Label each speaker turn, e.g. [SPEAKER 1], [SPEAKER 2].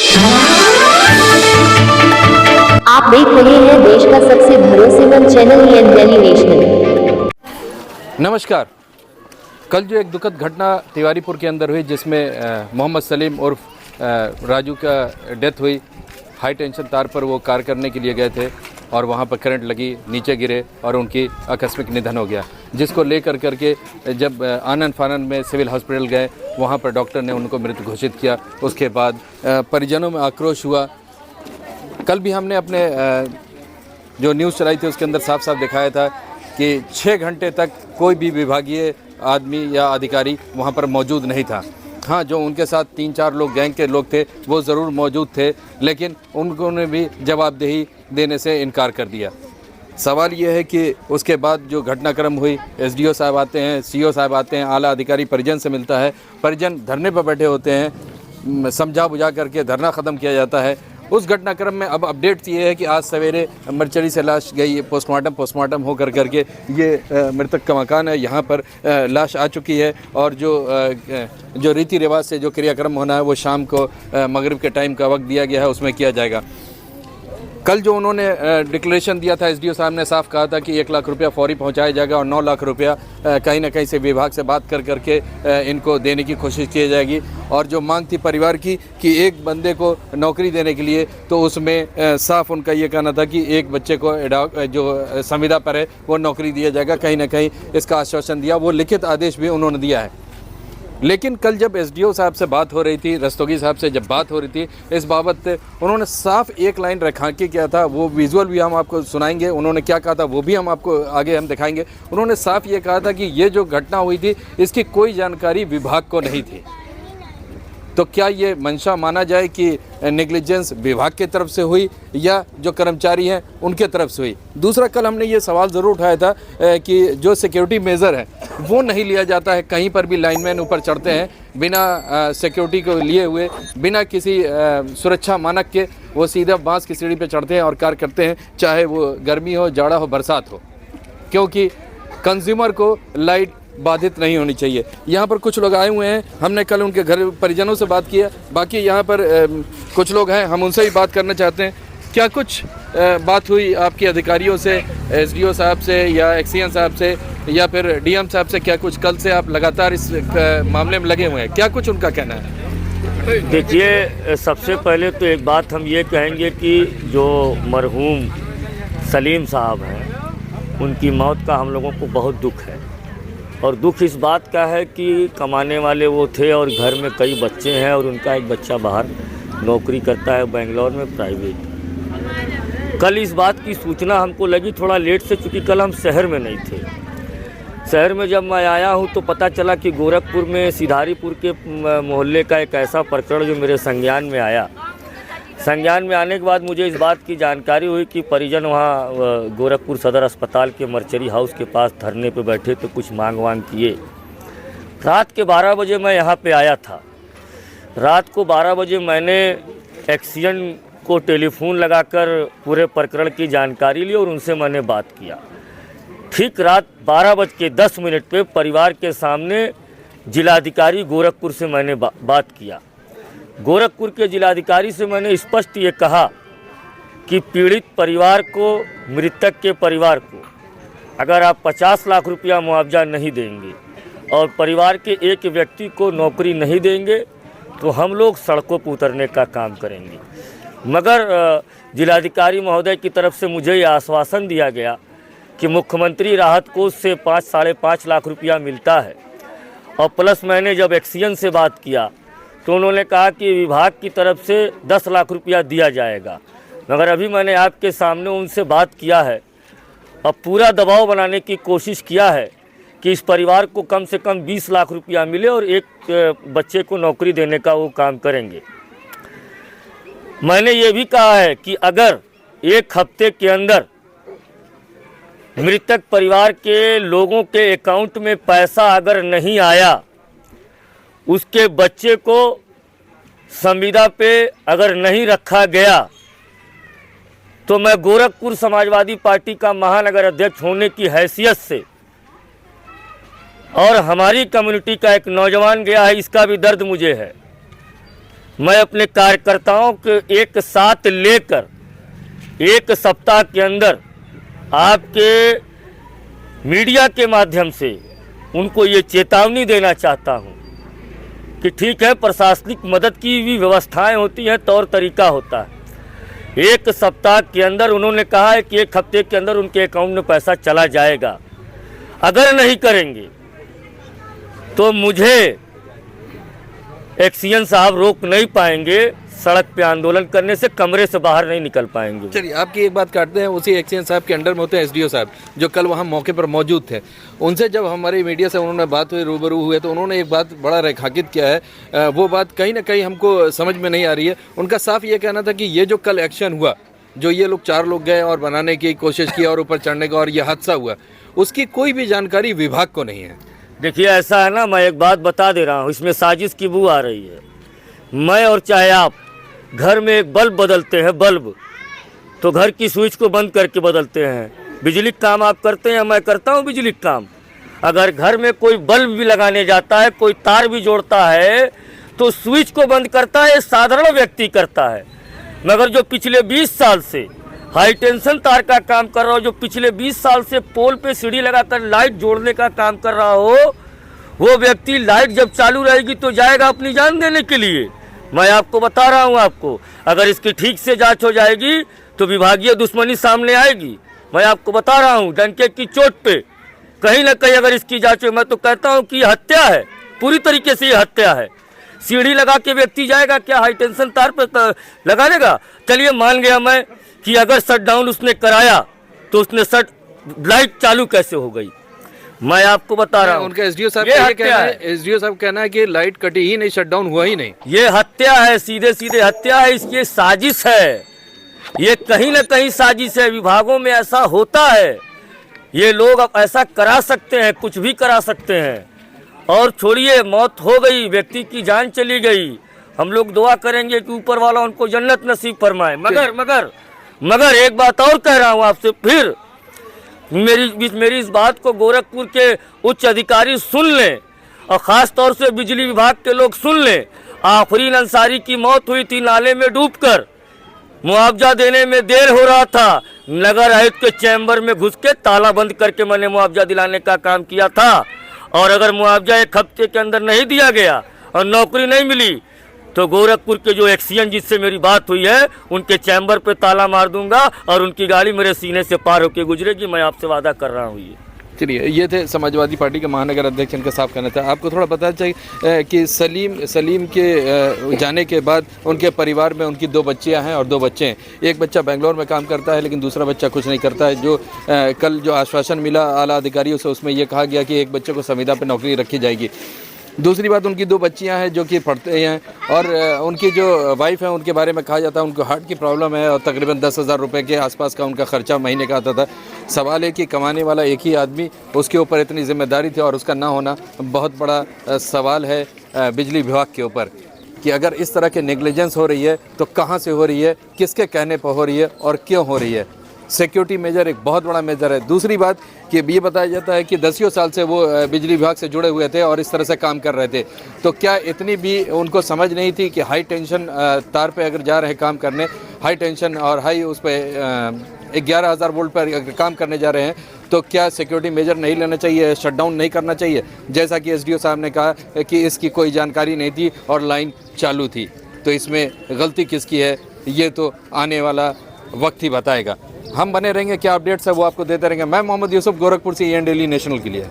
[SPEAKER 1] आप देख रहे हैं देश का सबसे भरोसेमंद चैनल एन दिल्ली नेशनल।
[SPEAKER 2] नमस्कार। कल जो एक दुखद घटना तिवारीपुर के अंदर हुई जिसमें मोहम्मद सलीम उर्फ राजू का डेथ हुई। हाई टेंशन तार पर वो कार्य करने के लिए गए थे और वहाँ पर करंट लगी, नीचे गिरे और उनकी आकस्मिक निधन हो गया, जिसको लेकर करके जब आनन फानन में सिविल हॉस्पिटल गए वहाँ पर डॉक्टर ने उनको मृत घोषित किया। उसके बाद परिजनों में आक्रोश हुआ। कल भी हमने अपने जो न्यूज़ चलाई थी उसके अंदर साफ साफ दिखाया था कि 6 घंटे तक कोई भी विभागीय आदमी या अधिकारी वहाँ पर मौजूद नहीं था। हाँ, जो उनके साथ 3-4 लोग गैंग के लोग थे वो ज़रूर मौजूद थे, लेकिन उन्होंने भी जवाबदेही देने से इनकार कर दिया। सवाल ये है कि उसके बाद जो घटनाक्रम हुई, एसडीओ साहब आते हैं, सीओ साहब आते हैं, आला अधिकारी परिजन से मिलता है, परिजन धरने पर बैठे होते हैं, समझा बुझा करके धरना ख़त्म किया जाता है। उस घटनाक्रम में अब अपडेट ये है कि आज सवेरे मर्चरी से लाश गई, पोस्टमार्टम हो करके ये मृतक का मकान है, यहाँ पर लाश आ चुकी है और जो रीति रिवाज से जो क्रियाक्रम होना है वो शाम को मगरिब के टाइम का वक्त दिया गया है, उसमें किया जाएगा। कल जो उन्होंने डिक्लेरेशन दिया था, एसडीओ साहब ने साफ कहा था कि 1 लाख रुपया फौरी पहुंचाया जाएगा और 9 लाख रुपया कहीं ना कहीं से विभाग से बात करके इनको देने की कोशिश की जाएगी। और जो मांग थी परिवार की कि एक बंदे को नौकरी देने के लिए, तो उसमें साफ उनका ये कहना था कि एक बच्चे को जो संविदा पर है वो नौकरी दिया जाएगा। कहीं ना कहीं इसका आश्वासन दिया, वो लिखित आदेश भी उन्होंने दिया है। लेकिन कल जब एसडीओ साहब से बात हो रही थी, रस्तोगी साहब से जब बात हो रही थी इस बाबत, उन्होंने साफ एक लाइन रखा के किया था, वो विजुअल भी हम आपको सुनाएंगे। उन्होंने क्या कहा था वो भी हम आपको आगे हम दिखाएंगे। उन्होंने साफ ये कहा था कि ये जो घटना हुई थी इसकी कोई जानकारी विभाग को नहीं थी। तो क्या ये मंशा माना जाए कि नेग्लिजेंस विभाग की तरफ से हुई या जो कर्मचारी हैं उनके तरफ से हुई? दूसरा, कल हमने ये सवाल ज़रूर उठाया था कि जो सिक्योरिटी मेज़र है वो नहीं लिया जाता है। कहीं पर भी लाइनमैन ऊपर चढ़ते हैं बिना सिक्योरिटी को लिए हुए, बिना किसी सुरक्षा मानक के, वो सीधा बांस की सीढ़ी पर चढ़ते हैं और कार्य करते हैं, चाहे वो गर्मी हो, जाड़ा हो, बरसात हो, क्योंकि कंज्यूमर को लाइट बाधित नहीं होनी चाहिए। यहाँ पर कुछ लोग आए हुए हैं, हमने कल उनके घर परिजनों से बात किया। बाकी यहाँ पर कुछ लोग हैं, हम उनसे भी बात करना चाहते हैं। क्या कुछ बात हुई आपके अधिकारियों से, एसडीओ साहब से या एक्सीएन साहब से या फिर डीएम साहब से? क्या कुछ, कल से आप लगातार इस मामले में लगे हुए हैं, क्या कुछ उनका कहना है?
[SPEAKER 3] देखिए, सबसे पहले तो एक बात हम ये कहेंगे कि जो मरहूम सलीम साहब हैं उनकी मौत का हम लोगों को बहुत दुख है। और दुख इस बात का है कि कमाने वाले वो थे और घर में कई बच्चे हैं और उनका एक बच्चा बाहर नौकरी करता है बेंगलोर में प्राइवेट। कल इस बात की सूचना हमको लगी थोड़ा लेट से, चूँकि कल हम शहर में नहीं थे। शहर में जब मैं आया हूँ तो पता चला कि गोरखपुर में सिधारीपुर के मोहल्ले का एक ऐसा प्रकरण जो मेरे संज्ञान में आया। संज्ञान में आने के बाद मुझे इस बात की जानकारी हुई कि परिजन वहाँ गोरखपुर सदर अस्पताल के मर्चरी हाउस के पास धरने पे बैठे तो कुछ मांग किए। रात के 12 बजे मैं यहाँ पे आया था। रात को 12 बजे मैंने एक्सीएन को टेलीफोन लगाकर पूरे प्रकरण की जानकारी ली और उनसे मैंने बात किया। ठीक रात 12:10 पे परिवार के सामने जिलाधिकारी गोरखपुर से मैंने बात किया। गोरखपुर के जिलाधिकारी से मैंने स्पष्ट ये कहा कि पीड़ित परिवार को, मृतक के परिवार को अगर आप 50 लाख रुपया मुआवजा नहीं देंगे और परिवार के एक व्यक्ति को नौकरी नहीं देंगे तो हम लोग सड़कों पर उतरने का काम करेंगे। मगर जिलाधिकारी महोदय की तरफ से मुझे ये आश्वासन दिया गया कि मुख्यमंत्री राहत कोष से 5-5.5 लाख रुपया मिलता है। और प्लस मैंने जब एक्सीएन से बात किया तो उन्होंने कहा कि विभाग की तरफ से 10 लाख रुपया दिया जाएगा। मगर अभी मैंने आपके सामने उनसे बात किया है और पूरा दबाव बनाने की कोशिश किया है कि इस परिवार को कम से कम 20 लाख रुपया मिले और एक बच्चे को नौकरी देने का वो काम करेंगे। मैंने ये भी कहा है कि अगर 1 हफ्ते के अंदर मृतक परिवार के लोगों के अकाउंट में पैसा अगर नहीं आया, उसके बच्चे को संविदा पे अगर नहीं रखा गया, तो मैं गोरखपुर समाजवादी पार्टी का महानगर अध्यक्ष होने की हैसियत से, और हमारी कम्युनिटी का एक नौजवान गया है, इसका भी दर्द मुझे है, मैं अपने कार्यकर्ताओं के एक साथ लेकर 1 सप्ताह के अंदर आपके मीडिया के माध्यम से उनको ये चेतावनी देना चाहता हूँ कि ठीक है, प्रशासनिक मदद की भी व्यवस्थाएं होती हैं, तौर तरीका होता है। 1 सप्ताह के अंदर उन्होंने कहा है कि 1 हफ्ते के अंदर उनके अकाउंट में पैसा चला जाएगा। अगर नहीं करेंगे तो मुझे एक्सीएन साहब रोक नहीं पाएंगे, सड़क पे आंदोलन करने से, कमरे से बाहर नहीं निकल पाएंगे।
[SPEAKER 2] चलिए, आपकी एक बात काटते हैं। उसी एक्सीएन साहब के अंडर में होते हैं एसडीओ साहब, जो कल वहाँ मौके पर मौजूद थे। उनसे जब हमारी मीडिया से उन्होंने बात हुई, रूबरू हुए, तो उन्होंने एक बात बड़ा रेखांकित किया है। वो बात कहीं ना कहीं हमको समझ में नहीं आ रही है। उनका साफ ये कहना था कि ये जो कल एक्शन हुआ, जो ये लोग 4 लोग गए और बनाने की कोशिश की और ऊपर चढ़ने का और ये हादसा हुआ, उसकी कोई भी जानकारी विभाग को नहीं है।
[SPEAKER 3] देखिए, ऐसा है ना, मैं एक बात बता दे रहा हूँ, इसमें साजिश की बू आ रही है। मैं और चाहे आप घर में एक बल्ब बदलते हैं, बल्ब तो घर की स्विच को बंद करके बदलते हैं। बिजली का काम आप करते हैं, मैं करता हूँ बिजली का काम। अगर घर में कोई बल्ब भी लगाने जाता है, कोई तार भी जोड़ता है, तो स्विच को बंद करता है, साधारण व्यक्ति करता है। मगर जो पिछले 20 साल से हाई टेंशन तार का काम कर रहा हो, जो पिछले 20 साल से पोल पे सीढ़ी लगाकर लाइट जोड़ने का काम कर रहा हो, वो व्यक्ति लाइट जब चालू रहेगी तो जाएगा अपनी जान देने के लिए। मैं आपको बता रहा हूँ, आपको अगर इसकी ठीक से जांच हो जाएगी तो विभागीय दुश्मनी सामने आएगी। मैं आपको बता रहा हूँ, डंके की चोट पे कहीं ना कहीं अगर इसकी जांच हो, मैं तो कहता हूँ कि ये हत्या है, पूरी तरीके से ये हत्या है। सीढ़ी लगा के व्यक्ति जाएगा क्या हाई टेंशन तार पर लगा देगा? चलिए मान गया मैं कि अगर शट डाउन उसने कराया तो उसने लाइट चालू कैसे हो गई? मैं आपको बता रहा हूँ,
[SPEAKER 2] उनका एसडीओ साहब ये कहना है, एसडीओ साहब कहना है कि लाइट कटी ही नहीं, शटडाउन हुआ ही नहीं।
[SPEAKER 3] ये हत्या है, सीधे सीधे हत्या है। इसकी साजिश है, ये कहीं ना कहीं साजिश है। विभागों में ऐसा होता है, ये लोग अब ऐसा करा सकते हैं, कुछ भी करा सकते हैं। और छोड़िए, मौत हो गई, व्यक्ति की जान चली गई। हम लोग दुआ करेंगे कि ऊपर वाला उनको जन्नत नसीब फरमाए। मगर एक बात और कह रहा हूँ आपसे, फिर मेरी इस बात को गोरखपुर के उच्च अधिकारी सुन लें और ख़ास तौर से बिजली विभाग के लोग सुन लें। आफरीन अंसारी की मौत हुई थी नाले में डूबकर, मुआवजा देने में देर हो रहा था। नगर आयुक्त के चैम्बर में घुस के ताला बंद करके मैंने मुआवजा दिलाने का काम किया था। और अगर मुआवजा 1 हफ्ते के अंदर नहीं दिया गया और नौकरी नहीं मिली तो गोरखपुर के जो एक्सीएन जिससे मेरी बात हुई है, उनके चैम्बर पे ताला मार दूंगा और उनकी गाड़ी मेरे सीने से पार होकर गुजरेगी। मैं आपसे वादा कर रहा हूँ। ये
[SPEAKER 2] चलिए, ये थे समाजवादी पार्टी के महानगर अध्यक्ष, इनका साफ कहना था। आपको थोड़ा पता चाहिए कि सलीम के जाने के बाद उनके परिवार में उनकी 2 बच्चियां हैं और 2 बच्चे हैं। एक बच्चा बेंगलोर में काम करता है, लेकिन दूसरा बच्चा कुछ नहीं करता है। जो कल जो आश्वासन मिला आला अधिकारियों से, उसमें ये कहा गया कि एक बच्चे को संविदा पर नौकरी रखी जाएगी। दूसरी बात, उनकी 2 बच्चियां हैं जो कि पढ़ते हैं, और उनकी जो वाइफ है उनके बारे में कहा जाता है उनको हार्ट की प्रॉब्लम है और तकरीबन 10,000 रुपये के आसपास का उनका खर्चा महीने का आता था। सवाल है कि कमाने वाला एक ही आदमी, उसके ऊपर इतनी जिम्मेदारी थी और उसका ना होना बहुत बड़ा सवाल है बिजली विभाग के ऊपर कि अगर इस तरह के नेग्लिजेंस हो रही है तो कहाँ से हो रही है, किसके कहने पर हो रही है और क्यों हो रही है। सिक्योरिटी मेजर एक बहुत बड़ा मेजर है। दूसरी बात कि ये बताया जाता है कि 10 साल से वो बिजली विभाग से जुड़े हुए थे और इस तरह से काम कर रहे थे, तो क्या इतनी भी उनको समझ नहीं थी कि हाई टेंशन तार पे अगर जा रहे हैं काम करने, हाई टेंशन और हाई उस पर 11,000 वोल्ट पर अगर काम करने जा रहे हैं, तो क्या सिक्योरिटी मेजर नहीं लेना चाहिए, शटडाउन नहीं करना चाहिए? जैसा कि एसडीओ साहब ने कहा कि इसकी कोई जानकारी नहीं थी और लाइन चालू थी, तो इसमें गलती किसकी है ये तो आने वाला वक्त ही बताएगा। हम बने रहेंगे, क्या अपडेट्स है वो आपको देते रहेंगे। मैं मोहम्मद यूसुफ, गोरखपुर से EN डेली नेशनल के लिए।